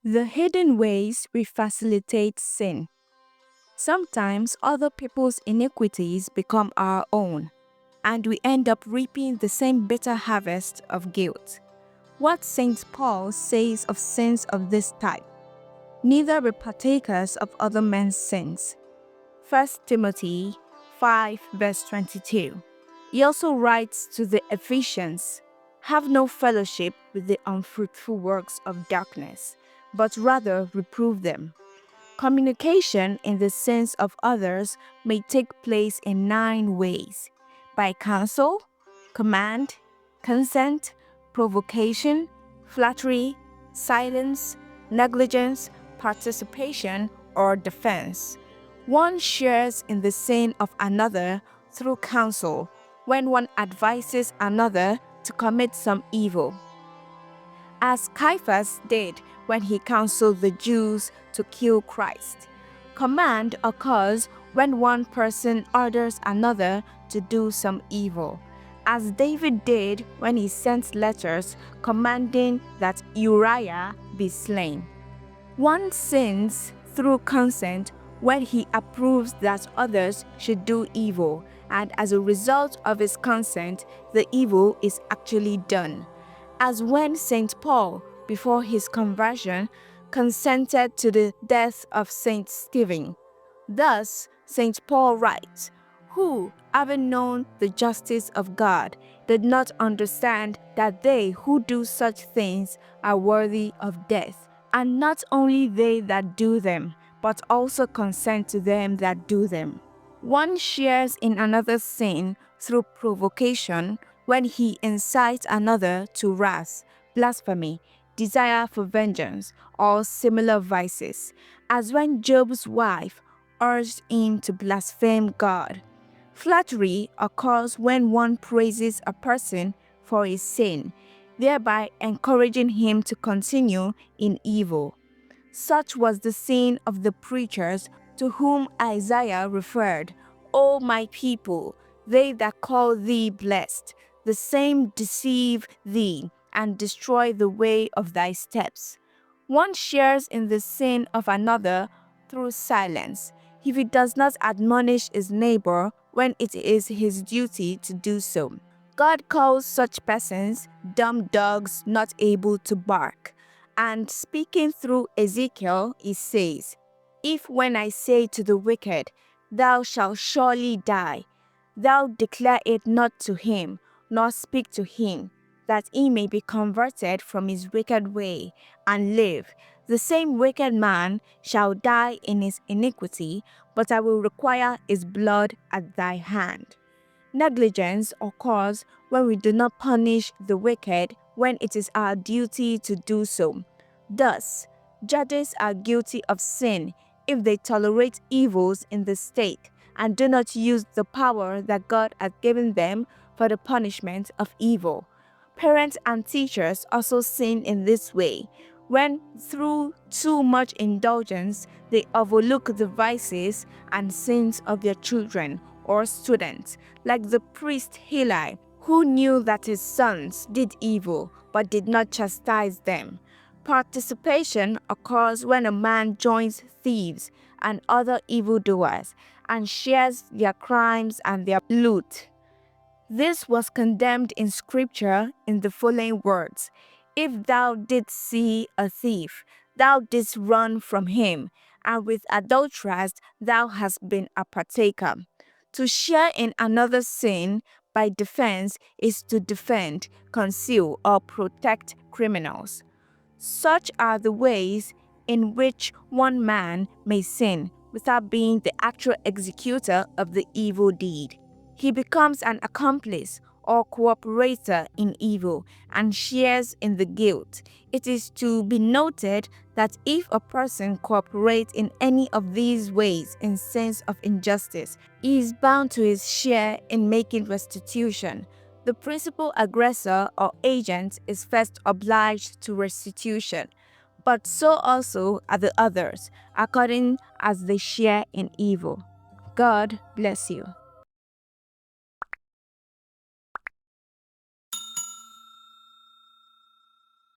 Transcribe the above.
The hidden ways we facilitate sin. Sometimes other people's iniquities become our own, and we end up reaping the same bitter harvest of guilt. What St. Paul says of sins of this type: neither be partakers of other men's sins. 1 Timothy 5 verse 22. He also writes to the Ephesians, "Have no fellowship with the unfruitful works of darkness, but rather reprove them." Communication in the sense of others may take place in 9 ways: by counsel, command, consent, provocation, flattery, silence, negligence, participation, or defense. One shares in the sin of another through counsel, when one advises another to commit some evil, as Caiaphas did when he counseled the Jews to kill Christ. Command occurs when one person orders another to do some evil, as David did when he sent letters commanding that Uriah be slain. One sins through consent when he approves that others should do evil, and as a result of his consent, the evil is actually done, as when St. Paul, before his conversion, consented to the death of St. Stephen. Thus, St. Paul writes, "Who, having known the justice of God, did not understand that they who do such things are worthy of death, and not only they that do them, but also consent to them that do them." One shares in another's sin through provocation when he incites another to wrath, blasphemy, desire for vengeance, or similar vices, as when Job's wife urged him to blaspheme God. Flattery occurs when one praises a person for his sin, thereby encouraging him to continue in evil. Such was the sin of the preachers to whom Isaiah referred, "O my people, they that call thee blessed, the same deceive thee, and destroy the way of thy steps." One shares in the sin of another through silence, if he does not admonish his neighbor when it is his duty to do so. God calls such persons dumb dogs not able to bark. And speaking through Ezekiel, he says, "If when I say to the wicked, Thou shalt surely die, thou declare it not to him, nor speak to him, that he may be converted from his wicked way, and live, the same wicked man shall die in his iniquity, but I will require his blood at thy hand." Negligence occurs when we do not punish the wicked when it is our duty to do so. Thus, judges are guilty of sin if they tolerate evils in the state and do not use the power that God has given them for the punishment of evil. Parents and teachers also sin in this way, when through too much indulgence they overlook the vices and sins of their children or students, like the priest Heli, who knew that his sons did evil but did not chastise them. Participation occurs when a man joins thieves and other evildoers and shares their crimes and their loot. This was condemned in Scripture in the following words: "If thou didst see a thief, thou didst run from him, and with adulterers thou hast been a partaker." To share in another's sin by defense is to defend, conceal, or protect criminals. Such are the ways in which one man may sin without being the actual executor of the evil deed. He becomes an accomplice or cooperator in evil and shares in the guilt. It is to be noted that if a person cooperates in any of these ways in sense of injustice, he is bound to his share in making restitution. The principal aggressor or agent is first obliged to restitution, but so also are the others, according as they share in evil. God bless you.